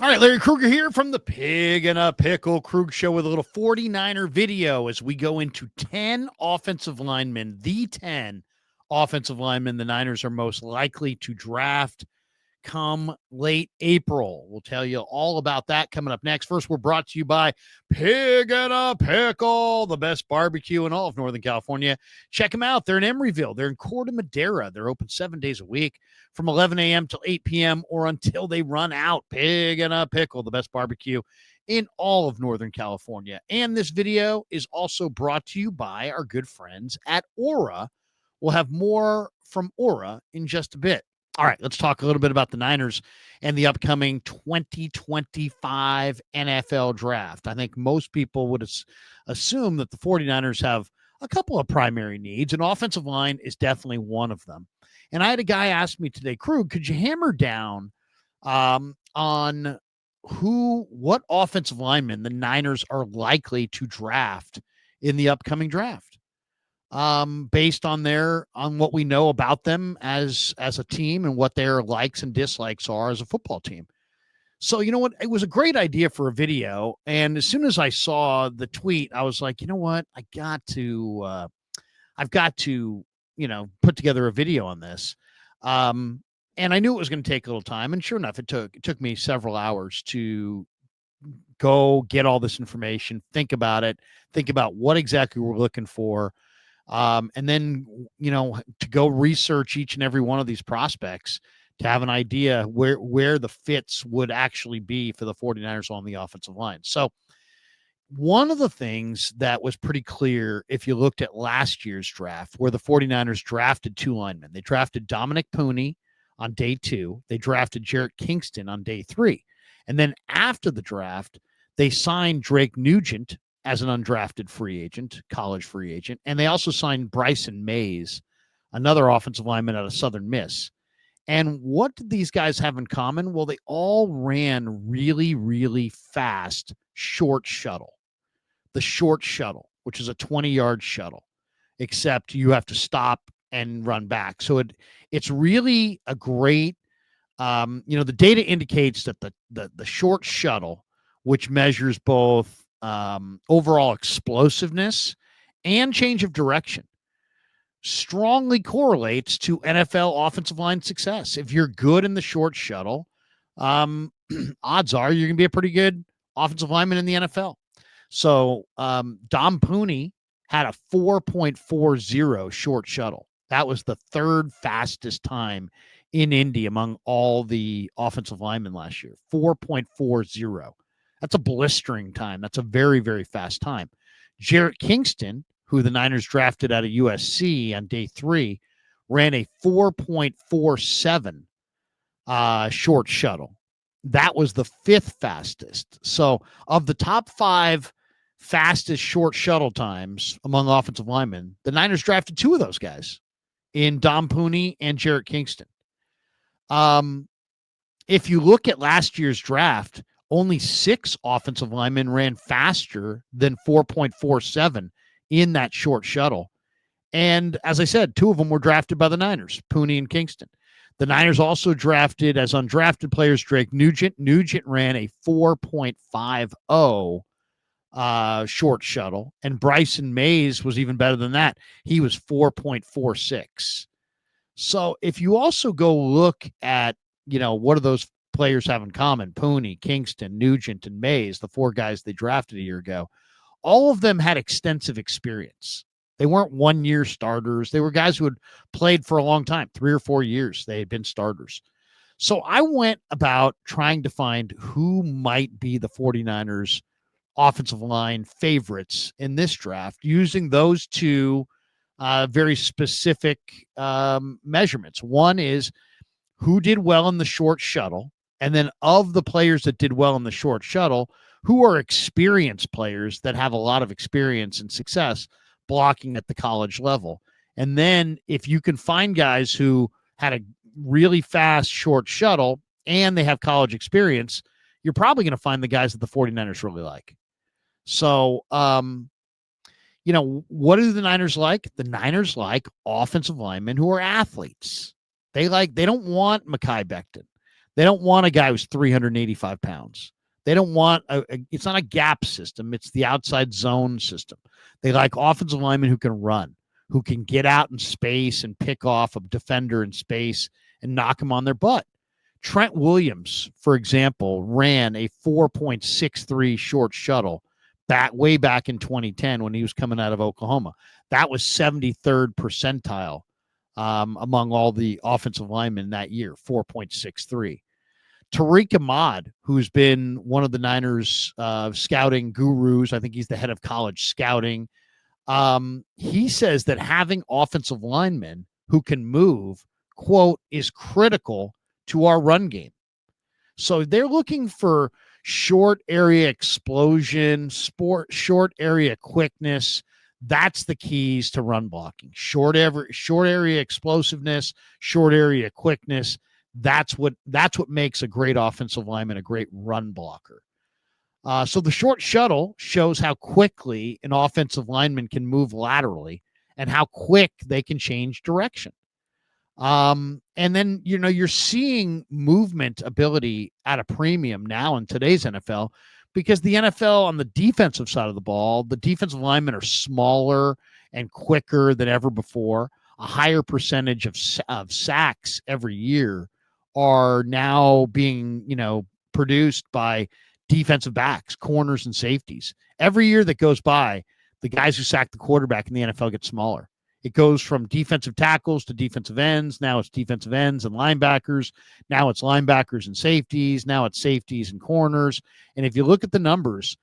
All right, Larry Krueger here from the Pig and a Pickle Krug Show with a little 49er video as we go into 10 offensive linemen, the 10 offensive linemen the Niners are most likely to draft come late April. We'll tell you all about that coming up next. First, we're brought to you by Pig and a Pickle, the best barbecue in all of Northern California. Check them out. They're in Emeryville. They're in Corte Madera. They're open 7 days a week from 11 a.m. till 8 p.m. or until they run out. Pig and a Pickle, the best barbecue in all of Northern California. And this video is also brought to you by our good friends at Aura. We'll have more from Aura in just a bit. All right, let's talk a little bit about the Niners and the upcoming 2025 NFL draft. I think most people would assume that the 49ers have a couple of primary needs, and offensive line is definitely one of them. And I had a guy ask me today, Krug, could you hammer down on what offensive linemen the Niners are likely to draft in the upcoming draft? Based on what we know about them as a team and what their likes and dislikes are as a football team. So, you know what? It was a great idea for a video. And as soon as I saw the tweet, I was like, you know what? I've got to, put together a video on this. And I knew it was going to take a little time. And sure enough, it took me several hours to go get all this information, think about it, think about what exactly we're looking for. And then, to go research each and every one of these prospects to have an idea where the fits would actually be for the 49ers on the offensive line. So one of the things that was pretty clear, if you looked at last year's draft, where the 49ers drafted two linemen, they drafted Dominic Pooney on day 2. They drafted Jarrett Kingston on day 3. And then after the draft, they signed Drake Nugent as an undrafted free agent, college free agent. And they also signed Bryson Mays, another offensive lineman out of Southern Miss. And what did these guys have in common? Well, they all ran really, really fast short shuttle. The short shuttle, which is a 20-yard shuttle, except you have to stop and run back. So it's really a great, the data indicates that the short shuttle, which measures both overall explosiveness and change of direction, strongly correlates to NFL offensive line success. If you're good in the short shuttle, odds are you're going to be a pretty good offensive lineman in the NFL. So Dom Pooney had a 4.40 short shuttle. That was the third fastest time in Indy among all the offensive linemen last year. 4.40. That's a blistering time. That's a very, very fast time. Jarrett Kingston, who the Niners drafted out of USC on day 3, ran a 4.47 short shuttle. That was the 5th fastest. So of the top 5 fastest short shuttle times among offensive linemen, the Niners drafted 2 of those guys in Dom Pooney and Jarrett Kingston. If you look at last year's draft, only 6 offensive linemen ran faster than 4.47 in that short shuttle. And as I said, 2 of them were drafted by the Niners, Pooney and Kingston. The Niners also drafted as undrafted players Drake Nugent. Nugent ran a 4.50 short shuttle, and Bryson Mays was even better than that. He was 4.46. So if you also go look at, what do those players have in common? Pooney, Kingston, Nugent, and Mays, the 4 guys they drafted a year ago, all of them had extensive experience. They weren't one-year starters. They were guys who had played for a long time, 3 or 4 years. They had been starters. So I went about trying to find who might be the 49ers offensive line favorites in this draft using those 2 very specific measurements. One is who did well in the short shuttle, and then of the players that did well in the short shuttle, who are experienced players that have a lot of experience and success blocking at the college level. And then if you can find guys who had a really fast short shuttle and they have college experience, you're probably going to find the guys that the 49ers really like. So, what do the Niners like? The Niners like offensive linemen who are athletes. They don't want Mekhi Becton. They don't want a guy who's 385 pounds. They don't want it's not a gap system. It's the outside zone system. They like offensive linemen who can run, who can get out in space and pick off a defender in space and knock him on their butt. Trent Williams, for example, ran a 4.63 short shuttle way back in 2010 when he was coming out of Oklahoma. That was 73rd percentile among all the offensive linemen that year, 4.63. Tariq Ahmad, who's been one of the Niners scouting gurus, I think he's the head of college scouting. He says that having offensive linemen who can move, quote, is critical to our run game. So they're looking for short area explosion, short area quickness. That's the keys to run blocking. Short area explosiveness, short area quickness. That's what makes a great offensive lineman a great run blocker. So the short shuttle shows how quickly an offensive lineman can move laterally and how quick they can change direction. And then, you're seeing movement ability at a premium now in today's NFL because the NFL on the defensive side of the ball, the defensive linemen are smaller and quicker than ever before. A higher percentage of sacks every year are now being, produced by defensive backs, corners, and safeties. Every year that goes by, the guys who sack the quarterback in the NFL get smaller. It goes from defensive tackles to defensive ends. Now it's defensive ends and linebackers. Now it's linebackers and safeties. Now it's safeties and corners. And if you look at the numbers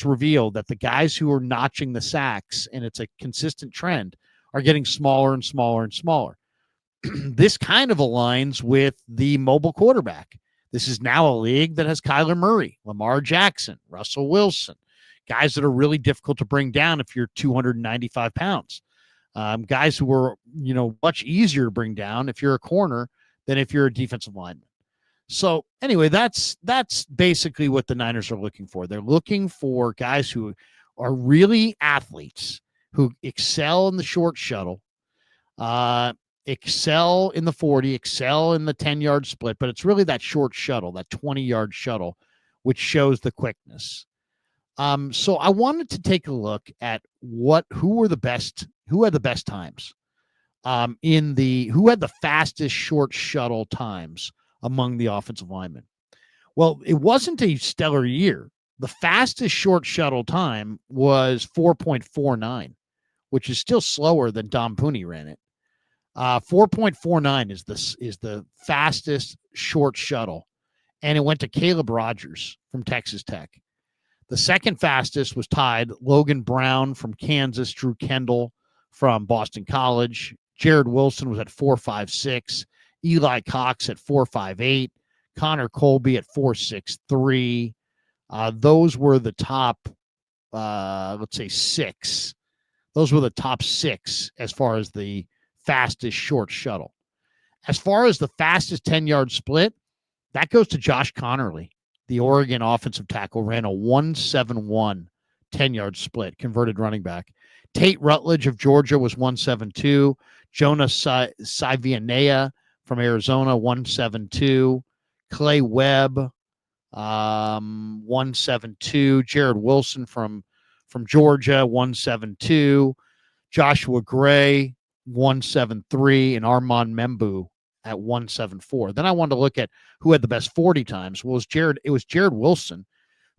reveal that the guys who are notching the sacks, and it's a consistent trend, are getting smaller and smaller and smaller. This kind of aligns with the mobile quarterback. This is now a league that has Kyler Murray, Lamar Jackson, Russell Wilson, guys that are really difficult to bring down if you're 295 pounds. Guys who are, much easier to bring down if you're a corner than if you're a defensive lineman. So anyway, that's basically what the Niners are looking for. They're looking for guys who are really athletes, who excel in the short shuttle, excel in the 40, excel in the 10-yard split, but it's really that short shuttle, that 20-yard shuttle, which shows the quickness. So I wanted to take a look at who had the best times who had the fastest short shuttle times among the offensive linemen. Well, it wasn't a stellar year. The fastest short shuttle time was 4.49, which is still slower than Dom Pooney ran it. 4.49 is the fastest short shuttle, and it went to Caleb Rogers from Texas Tech. The second fastest was tied Logan Brown from Kansas, Drew Kendall from Boston College. Jared Wilson was at 4.56. Eli Cox at 4.58. Connor Colby at 4.63. Those were the top, let's say, six. Those were the top six as far as the fastest short shuttle. As far as the fastest 10-yard split, that goes to Josh Connerly. The Oregon offensive tackle ran a 1.71 10-yard split, converted running back. Tate Rutledge of Georgia was 1.72. Jonas Sivianea from Arizona, 1.72. Clay Webb, 1.72. Jared Wilson from Georgia, 1.72. Joshua Gray, 1.73. And Armand Membu at 1.74. Then I wanted to look at who had the best 40 times. Well, it was Jared Wilson,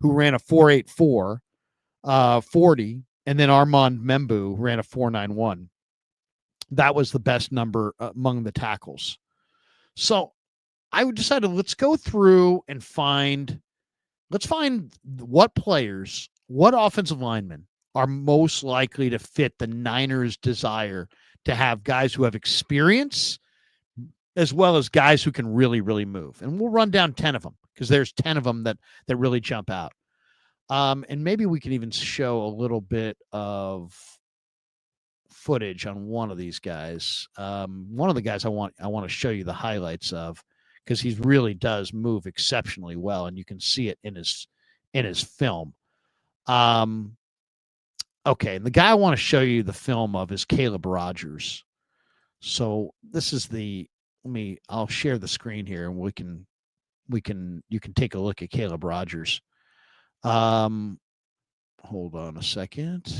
who ran a 4.84 40, and then Armand Membu ran a 4.91. That was the best number among the tackles. So I decided, let's go through and find what players, what offensive linemen are most likely to fit the Niners' desire to have guys who have experience as well as guys who can really, really move. And we'll run down 10 of them because there's 10 of them that really jump out. And maybe we can even show a little bit of footage on one of these guys. One of the guys I want to show you the highlights of because he really does move exceptionally well, and you can see it in his film. Okay, and the guy I want to show you the film of is Caleb Rogers. So this is I'll share the screen here and we can you can take a look at Caleb Rogers. Hold on a second.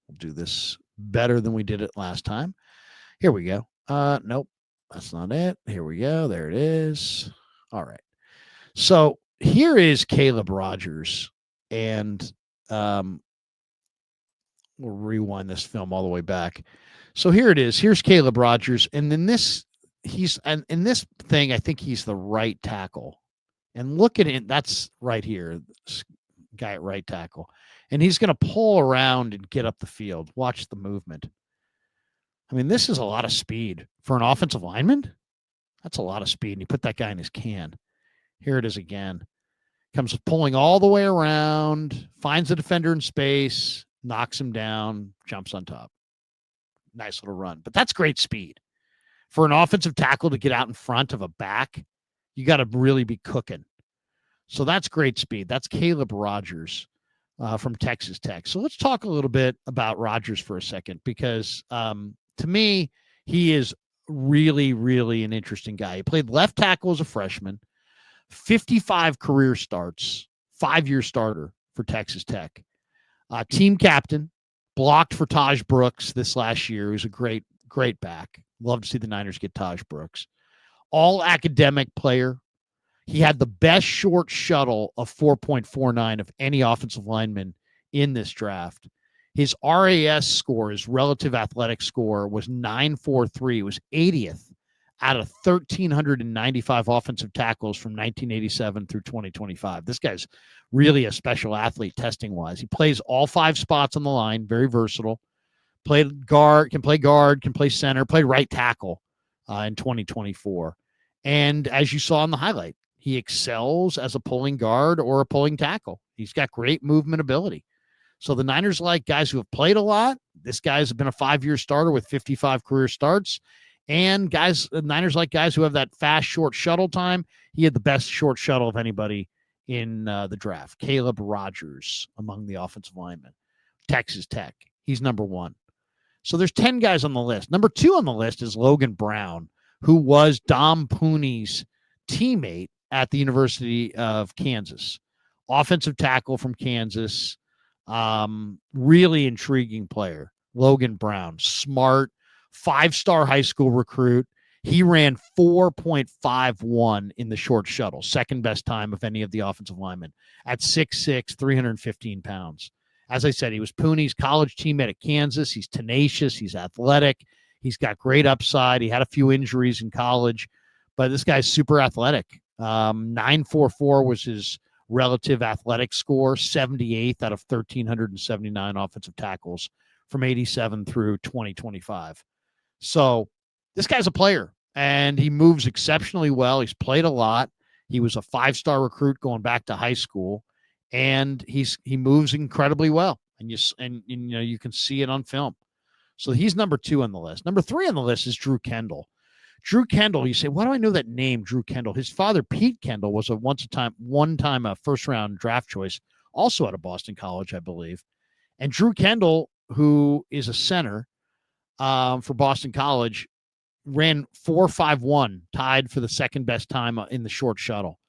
We'll do this better than we did it last time. Here we go. Nope, that's not it. Here we go. There it is. All right. So here is Caleb Rogers, and we'll rewind this film all the way back. So here it is. Here's Caleb Rogers, and then in this thing, I think he's the right tackle. And look at it. That's right here. This guy at right tackle, and he's going to pull around and get up the field. Watch the movement. I mean, this is a lot of speed for an offensive lineman. That's a lot of speed. And you put that guy in his can. Here it is again. Comes pulling all the way around, finds the defender in space, knocks him down, jumps on top. Nice little run. But that's great speed. For an offensive tackle to get out in front of a back, you got to really be cooking. So that's great speed. That's Caleb Rogers from Texas Tech. So let's talk a little bit about Rogers for a second, because to me, he is really, really an interesting guy. He played left tackle as a freshman, 55 career starts, 5-year starter for Texas Tech. Team captain, blocked for Taj Brooks this last year. He was a great, great back. Love to see the Niners get Taj Brooks. All academic player. He had the best short shuttle of 4.49 of any offensive lineman in this draft. His RAS score, his relative athletic score, was 943. It was 80th out of 1,395 offensive tackles from 1987 through 2025. This guy's really a special athlete testing-wise. He plays all 5 spots on the line, very versatile. Can play center, played right tackle in 2024. And as you saw in the highlight, he excels as a pulling guard or a pulling tackle. He's got great movement ability. So the Niners like guys who have played a lot. This guy's been a 5-year starter with 55 career starts. And the Niners like guys who have that fast, short shuttle time. He had the best short shuttle of anybody in the draft. Caleb Rogers among the offensive linemen. Texas Tech. He's number 1. So there's 10 guys on the list. Number 2 on the list is Logan Brown, who was Dom Pooney's teammate at the University of Kansas. Offensive tackle from Kansas. Really intriguing player. Logan Brown, smart, 5-star high school recruit. He ran 4.51 in the short shuttle, second best time of any of the offensive linemen at 6'6", 315 pounds. As I said, he was Pooney's college teammate at Kansas. He's tenacious. He's athletic. He's got great upside. He had a few injuries in college, but this guy's super athletic. 944 was his relative athletic score, 78th out of 1,379 offensive tackles from 87 through 2025. So this guy's a player, and he moves exceptionally well. He's played a lot. He was a 5-star recruit going back to high school, and he moves incredibly well. And you can see it on film. So he's number 2 on the list. Number 3 on the list is Drew Kendall. Drew Kendall, you say, why do I know that name, Drew Kendall? His father, Pete Kendall, was a one-time first-round draft choice, also out of Boston College, I believe. And Drew Kendall, who is a center for Boston College, ran 4.51, tied for the second best time in the short shuttle.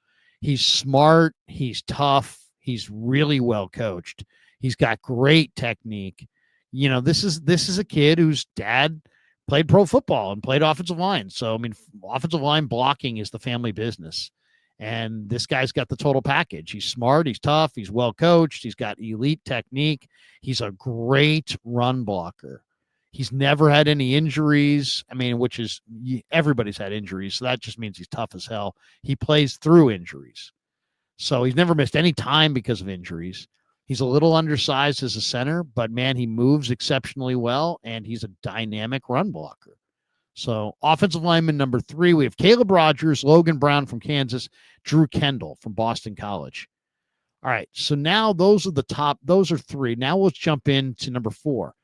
He's smart. He's tough. He's really well coached. He's got great technique. This is a kid whose dad played pro football and played offensive line. So, I mean, offensive line blocking is the family business. And this guy's got the total package. He's smart. He's tough. He's well coached. He's got elite technique. He's a great run blocker. He's never had any injuries. I mean, everybody's had injuries. So that just means he's tough as hell. He plays through injuries. So he's never missed any time because of injuries. He's a little undersized as a center, but man, he moves exceptionally well, and he's a dynamic run blocker. So offensive lineman number 3, we have Caleb Rogers, Logan Brown from Kansas, Drew Kendall from Boston College. All right, so now those are 3. Now let's jump into number 4.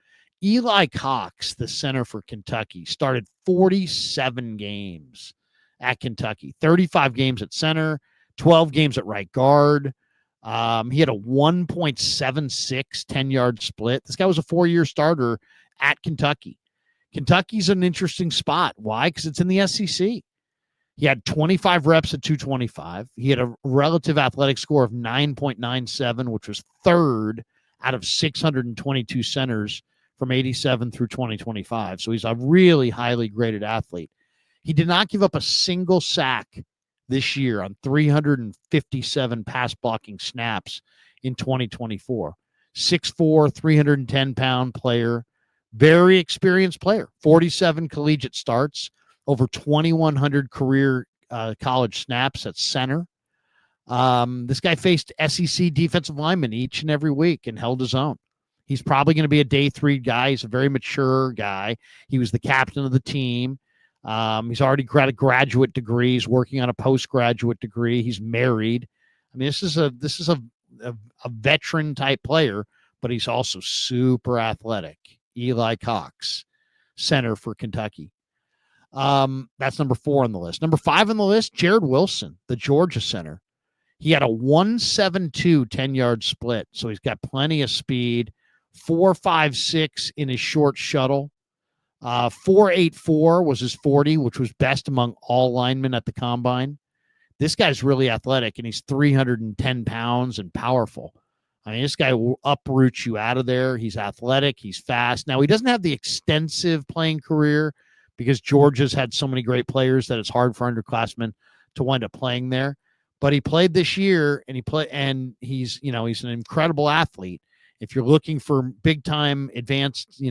Eli Cox, the center for Kentucky, started 47 games at Kentucky, 35 games at center, 12 games at right guard. He had a 1.76 10-yard split. This guy was a 4-year starter at Kentucky. Kentucky's an interesting spot. Why? Because it's in the SEC. He had 25 reps at 225. He had a relative athletic score of 9.97, which was third out of 622 centers from 87 through 2025. So he's a really highly graded athlete. He did not give up a single sack this year on 357 pass blocking snaps in 2024. 6'4", 310-pound player, very experienced player, 47 collegiate starts, over 2,100 career college snaps at center. This guy faced SEC defensive linemen each and every week and held his own. He's probably going to be a day 3 guy. He's a very mature guy. He was the captain of the team. He's already got a graduate degree. He's working on a postgraduate degree. He's married. I mean, this is a veteran type player, but he's also super athletic. Eli Cox, center for Kentucky. That's number 4 on the list. Number 5 on the list, Jared Wilson, the Georgia center. He had a 1.72 10-yard split, so he's got plenty of speed. 4.56 in his short shuttle. 4.84 was his 40, which was best among all linemen at the combine. This guy's really athletic, and he's 310 pounds and powerful. I mean, this guy will uproot you out of there. He's athletic. He's fast. Now, he doesn't have the extensive playing career because Georgia's had so many great players that it's hard for underclassmen to wind up playing there. But he played this year, and he's an incredible athlete. If you're looking for big time advanced,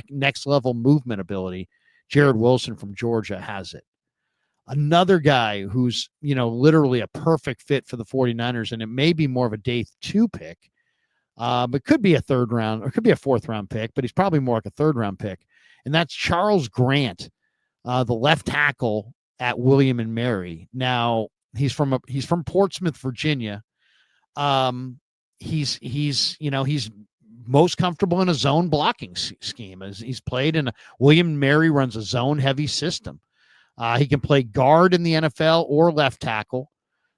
next level movement ability, Jared Wilson from Georgia has it. Another guy who's, literally a perfect fit for the 49ers, and it may be more of a day 2 pick, but could be a 3rd round or could be a 4th round pick, but he's probably more like a 3rd round pick. And that's Charles Grant, the left tackle at William and Mary. Now, he's from Portsmouth, Virginia. He's most comfortable in a zone blocking scheme. As he's played in William and Mary runs a zone heavy system. He can play guard in the NFL or left tackle.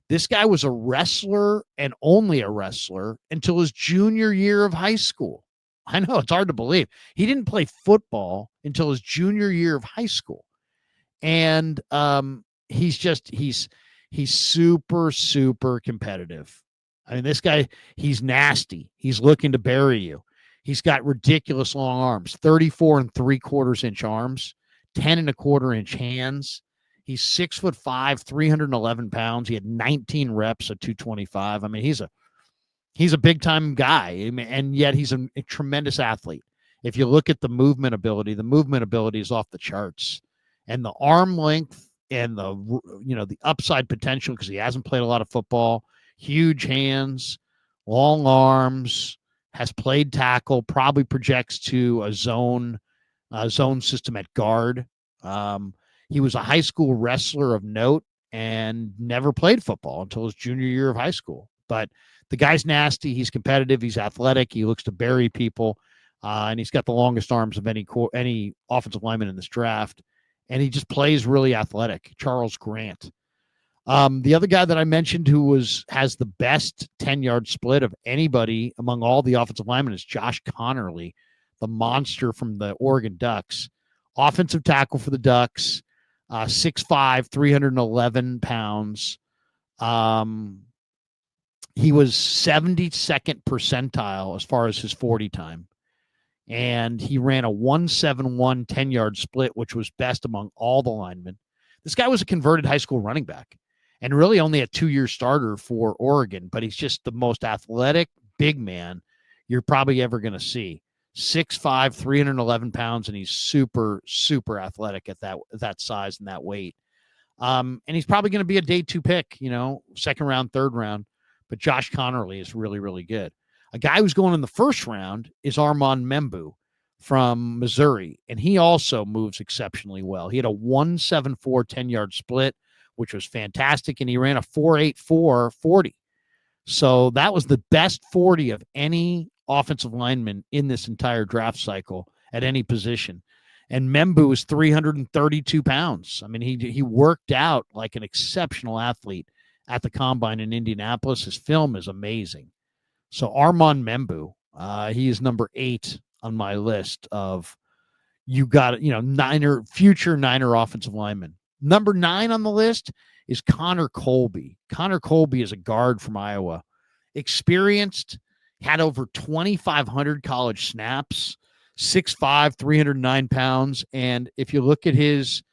This guy was a wrestler and only a wrestler until his junior year of high school. I know, it's hard to believe. He didn't play football until his junior year of high school. And he's super, super competitive. I mean, this guy, he's nasty. He's looking to bury you. He's got ridiculous long arms, 34 3/4 inch arms, 10 1/4 inch hands. He's 6'5", 311 pounds. He had 19 reps at 225. I mean, he's a big time guy, and yet he's a tremendous athlete. If you look at the movement ability is off the charts, and the arm length and the upside potential, because he hasn't played a lot of football. Huge hands, long arms, has played tackle, probably projects to a zone system at guard. He was a high school wrestler of note and never played football until his junior year of high school. But the guy's nasty. He's competitive. He's athletic. He looks to bury people. And he's got the longest arms of any offensive lineman in this draft. And he just plays really athletic. Charles Grant. The other guy that I mentioned who has the best 10-yard split of anybody among all the offensive linemen is Josh Connerly, the monster from the Oregon Ducks. Offensive tackle for the Ducks, 6'5", 311 pounds. He was 72nd percentile as far as his 40 time. And he ran a 1.71 10-yard split, which was best among all the linemen. This guy was a converted high school running back and really only a 2-year starter for Oregon, but he's just the most athletic big man you're probably ever going to see. 6'5", 311 pounds, and he's super, super athletic at that size and that weight. And he's probably going to be a day 2 pick, 2nd round, 3rd round. But Josh Connerly is really, really good. A guy who's going in the 1st round is Armand Membu from Missouri, and he also moves exceptionally well. He had a 1.74 10-yard split, which was fantastic, and he ran a 4.84 40. So that was the best 40 of any offensive lineman in this entire draft cycle at any position. And Membu is 332 pounds. I mean, he worked out like an exceptional athlete at the combine in Indianapolis. His film is amazing. So Armand Membu, he is number 8 on my list of future Niner offensive linemen. Number 9 on the list is Connor Colby. Connor Colby is a guard from Iowa. Experienced, had over 2,500 college snaps, 6'5", 309 pounds. And if you look at his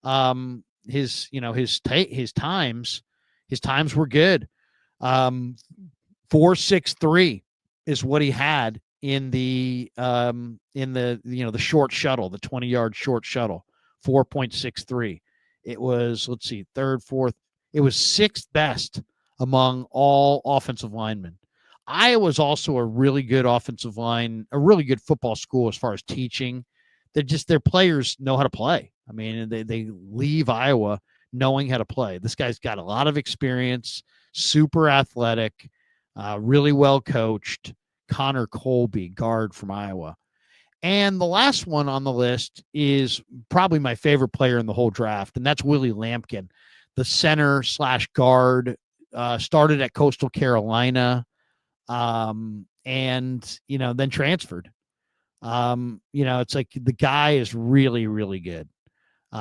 times were good. 4.63 is what he had in the the short shuttle, the 20-yard short shuttle. 4.63. It was, let's see, third, fourth. It was sixth best among all offensive linemen. Iowa's also a really good offensive line, a really good football school as far as teaching. Their players know how to play. I mean, they leave Iowa knowing how to play. This guy's got a lot of experience, super athletic, really well coached. Connor Colby, guard from Iowa. And the last one on the list is probably my favorite player in the whole draft, and that's Willie Lampkin, the center / guard. Started at Coastal Carolina, and then transferred. It's like the guy is really, really good.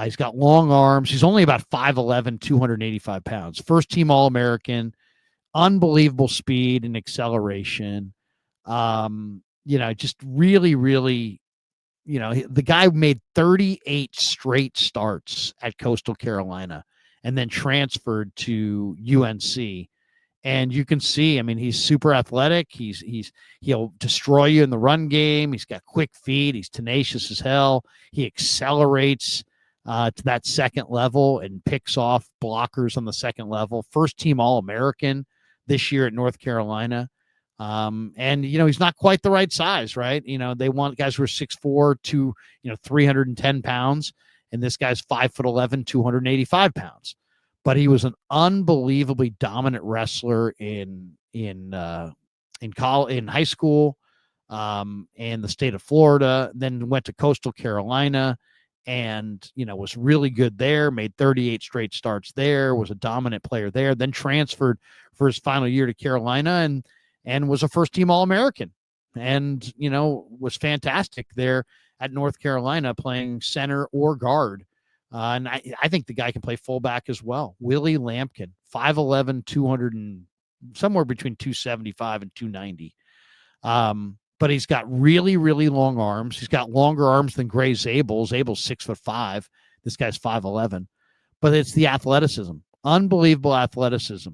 He's got long arms. He's only about 5'11", 285 pounds. First team All-American, unbelievable speed and acceleration. Just really, really, the guy made 38 straight starts at Coastal Carolina and then transferred to UNC. And you can see, I mean, he's super athletic. He'll destroy you in the run game. He's got quick feet. He's tenacious as hell. He accelerates to that second level and picks off blockers on the second level. First team All-American this year at North Carolina. And he's not quite the right size, right? They want guys who are 6'4", 310 pounds, and this guy's 5'11", 285 pounds. But he was an unbelievably dominant wrestler in high school, and the state of Florida. Then went to Coastal Carolina, and was really good there. Made 38 straight starts there. Was a dominant player there. Then transferred for his final year to Carolina, and was a first-team All-American, and was fantastic there at North Carolina, playing center or guard. And I think the guy can play fullback as well. Willie Lampkin, 5'11", 200 and somewhere between 275 and 290. But he's got really, really long arms. He's got longer arms than Gray Zabel. Zabel's 6'5". This guy's 5'11". But it's the athleticism, unbelievable athleticism.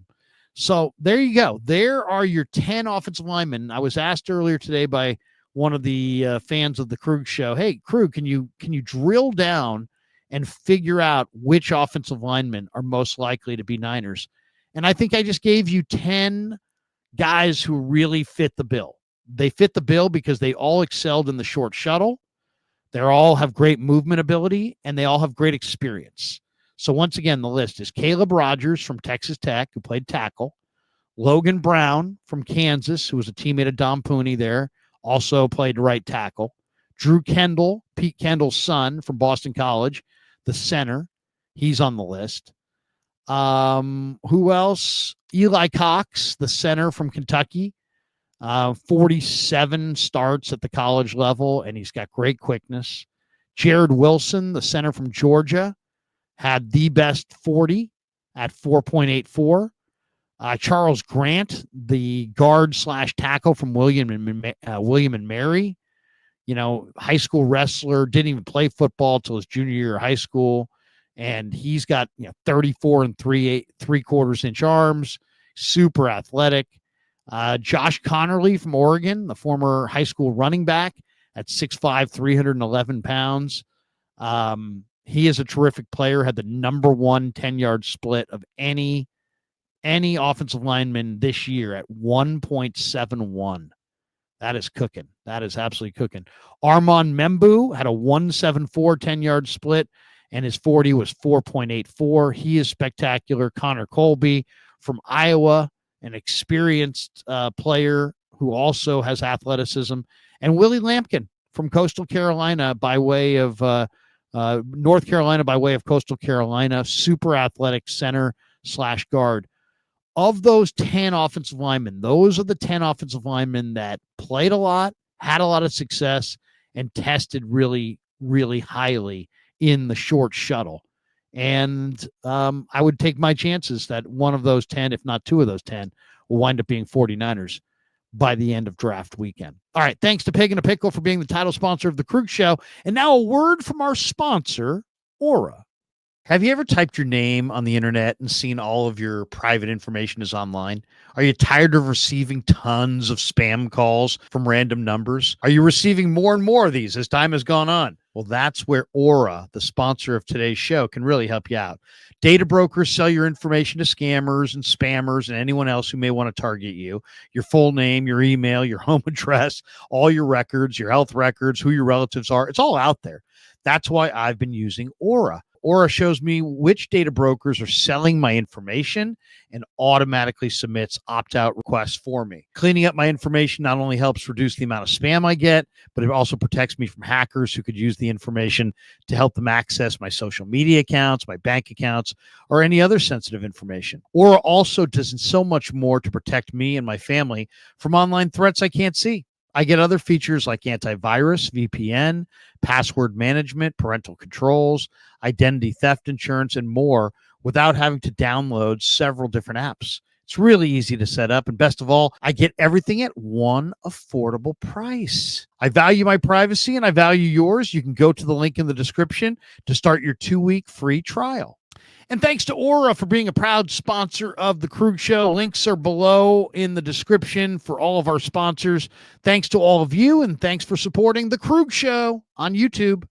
So there you go. There are your 10 offensive linemen. I was asked earlier today by one of the fans of the Krug show, "Hey, Krug, can you drill down and figure out which offensive linemen are most likely to be Niners?" And I think I just gave you 10 guys who really fit the bill. They fit the bill because they all excelled in the short shuttle. They all have great movement ability, and they all have great experience. So once again, the list is Caleb Rogers from Texas Tech, who played tackle. Logan Brown from Kansas, who was a teammate of Dom Pooney there, also played right tackle. Drew Kendall, Pete Kendall's son from Boston College, the center. He's on the list. Who else? Eli Cox, the center from Kentucky. 47 starts at the college level, and he's got great quickness. Jared Wilson, the center from Georgia, had the best 40 at 4.84. Charles Grant, the guard / tackle from William and Mary, high school wrestler, didn't even play football till his junior year of high school. And he's got 34 and 3/4 inch arms, super athletic. Josh Connerly from Oregon, the former high school running back, at 6'5", 311 pounds. He is a terrific player, had the number 1 10-yard split of any offensive lineman this year at 1.71. That is cooking. That is absolutely cooking. Armand Membu had a 1.74 10-yard split, and his 40 was 4.84. He is spectacular. Connor Colby from Iowa, an experienced player who also has athleticism. And Willie Lampkin from Coastal Carolina by way of North Carolina by way of Coastal Carolina, super athletic center / guard. Of those 10 offensive linemen, those are the 10 offensive linemen that played a lot, had a lot of success, and tested really, really highly in the short shuttle. And I would take my chances that one of those 10, if not two of those 10, will wind up being 49ers by the end of draft weekend. All right. Thanks to Pig and a Pickle for being the title sponsor of the Krug Show. And now a word from our sponsor, Aura. Have you ever typed your name on the internet and seen all of your private information is online? Are you tired of receiving tons of spam calls from random numbers? Are you receiving more and more of these as time has gone on? Well, that's where Aura, the sponsor of today's show, can really help you out. Data brokers sell your information to scammers and spammers and anyone else who may want to target you. Your full name, your email, your home address, all your records, your health records, who your relatives are. It's all out there. That's why I've been using Aura. Aura shows me which data brokers are selling my information and automatically submits opt-out requests for me. Cleaning up my information not only helps reduce the amount of spam I get, but it also protects me from hackers who could use the information to help them access my social media accounts, my bank accounts, or any other sensitive information. Aura also does so much more to protect me and my family from online threats I can't see. I get other features like antivirus, VPN, password management, parental controls, identity theft insurance, and more without having to download several different apps. It's really easy to set up. And best of all, I get everything at one affordable price. I value my privacy and I value yours. You can go to the link in the description to start your 2-week free trial. And thanks to Aura for being a proud sponsor of The Krug Show. Links are below in the description for all of our sponsors. Thanks to all of you, and thanks for supporting The Krug Show on YouTube.